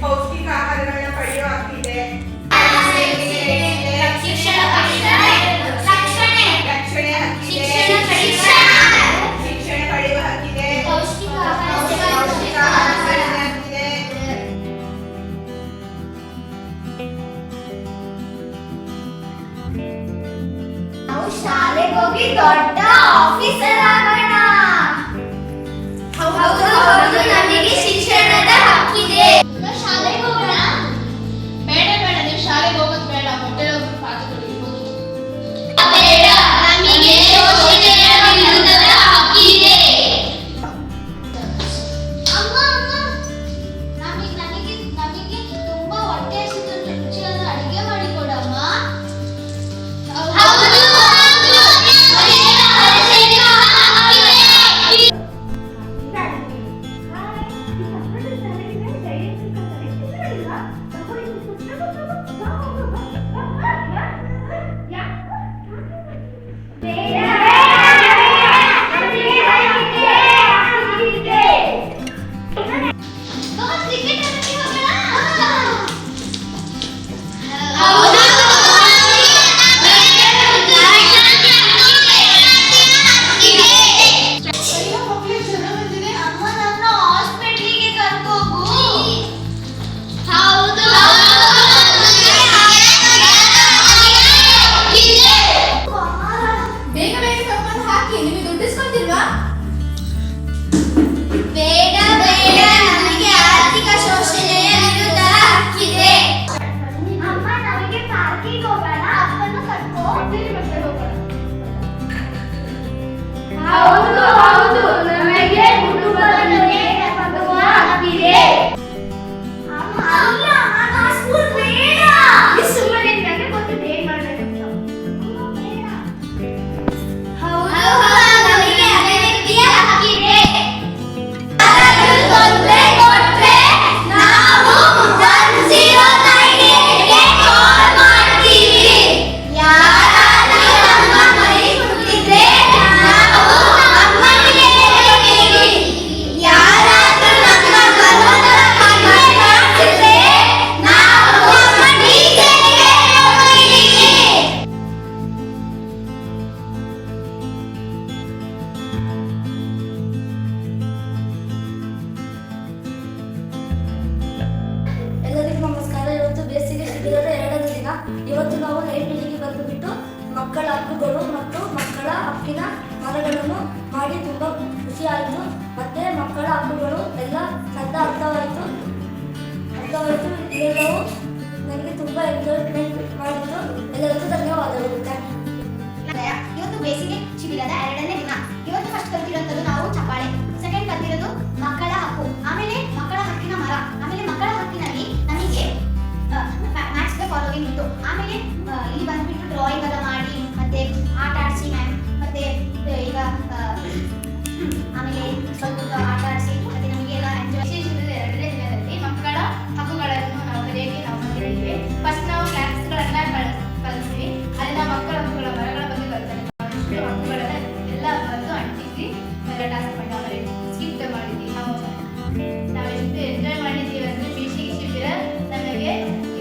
ಪೌಷ್ಟಿಕ ಆಹಾರಗಳನ್ನ ಪಡೆಯುವ ಹಕ್ಕಿದೆ. ಶಿಕ್ಷಣ ಪಡೆಯುವ ಹಕ್ಕಿದೆ. ನಾವು ಶಾಲೆಗೆ ಹೋಗಿ ದೊಡ್ಡ ಆಫೀಸರ್ ಆಗೋಣ. ಹೌದು ಹೌದು, ನಮಗೆ ಶಿಕ್ಷಣದ ಹಕ್ಕಿದೆ. ಶಾಲೆಗೆ ಹೋಗೋಣ. ಬೇಡ ಬೇಡ, ನೀವು ಶಾಲೆಗೆ ಹೋಗೋದು ಬೇಡ. ಹೊಟ್ಟೆಲ್ ಹೋಗ್ಬಿಟ್ಟು ಪಾಠಗಳು ಇರ್ಬೋದು. ಬೇಡ, ನಮಗೆ ಶೋಷಣೆಯ ವಿರುದ್ಧದ ಹಕ್ಕಿದೆ. ಅಮ್ಮ ಅಮ್ಮ, ನಮಗೆ ತುಂಬಾ ಹೊಟ್ಟೆ ಹಸಿದು ರುಚಿಯಾದ ಅಡಿಗೆ ಮಾಡಿ ಕೊಡಮ್ಮ. ಹೌದು ಇವತ್ತು ನಾವು ಲೈಬ್ರರಿಗೆ ಬಂದುಬಿಟ್ಟು ಮಕ್ಕಳ ಹಕ್ಕುಗಳು ಮತ್ತು ಮಕ್ಕಳ ಹಕ್ಕಿನ ಮರಗಳನ್ನು ಮಾಡಿ ತುಂಬ ಖುಷಿಯಾಯಿತು. ಮತ್ತು ಮಕ್ಕಳ ಹಕ್ಕುಗಳು ಎಲ್ಲ ಚಂದ ಅರ್ಥವಾಯಿತು. ಇದೆಲ್ಲವೂ ನನಗೆ ತುಂಬ ಎಂಜಾಯ್ಮೆಂಟ್ ಮಾಡಿದ್ದು. ಎಲ್ಲರಿಗೂ ಧನ್ಯವಾದಗಳು. ಇವತ್ತು ಬೇಸಿಗೆ ಶಿಬಿರದ 2ನೇ ದಿನ. ಇವತ್ತು ಫಸ್ಟ್ ಕಲ್ತಿರೋದು ನಾವು ಚಪ್ಪಾಳೆ, ಸೆಕೆಂಡ್ ಕಲ್ತಿರೋದು ಮಕ್ಕಳ ಹಕ್ಕು, ಆಮೇಲೆ ಮಕ್ಕಳ ಹಕ್ಕಿನ ಮರ, ಆಮೇಲೆ ಮಕ್ಕಳ ಹಕ್ಕಿನಲ್ಲಿ ನಮಗೆ ಮ್ಯಾಥ್ಸ್ ಫಾಲೋವಿಂಗ್ ಇತ್ತು. ಆಮೇಲೆ ಇಲ್ಲಿ ಬಂದ್ಬಿಟ್ಟು ಡ್ರಾಯಿಂಗ್ ಎಲ್ಲ ಮಾಡಿ ಮತ್ತೆ ಆಟ ಆಡಿಸಿ ಮ್ಯಾಮ್, ಮತ್ತೆ ಈಗ ಆಮೇಲೆ ಸ್ವಲ್ಪ ಆಟ ಆಡಿಸಿ ಮತ್ತೆ ನಮಗೆಲ್ಲ ಎಂಜಾಯ್. 2ನೇ ದಿನದಲ್ಲಿ ಮಕ್ಕಳ ಹಕ್ಕುಗಳನ್ನು ನಾವು ಕಲಿಯೋಕೆ ನಾವು ಬಂದಿದ್ದೇವೆ. ಫಸ್ಟ್ ನಾವು ಕ್ಲಾಸ್ಗಳನ್ನ ಕಲಿಸ್ತೀವಿ. ಅಲ್ಲಿ ನಾವು ಮಕ್ಕಳ ಹಕ್ಕುಗಳ ಮರಗಳ ಬಗ್ಗೆ ಕಲಿತಾರೆ. ಹಕ್ಕುಗಳನ್ನ ಎಲ್ಲ ಬಂದು ಅಂಟಿಸಿ ಟಾಸ್ಕ್ ಮಾಡಿ ಆಮೇಲೆ ಸ್ಕಿಪ್ ಮಾಡಿದ್ವಿ. ನಾವೆಷ್ಟು ಎಂಜಾಯ್ ಮಾಡಿದ್ದೀವಿ ಅಂದರೆ ಬೇಸಿಗೆ ಶಿಬಿರ ನಮಗೆ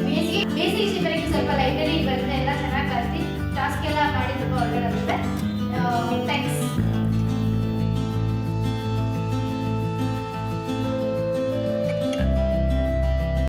ಬೇಸಿಗೆ ಶಿಬಿರಕ್ಕೆ ಸ್ವಲ್ಪ ಲೈಬ್ರರಿ ಬಂದರೆ ಎಲ್ಲ ಚೆನ್ನಾಗಿ ಕಲಿತು ಟಾಸ್ಕ್ ಎಲ್ಲ ಮಾಡಿದ್ದು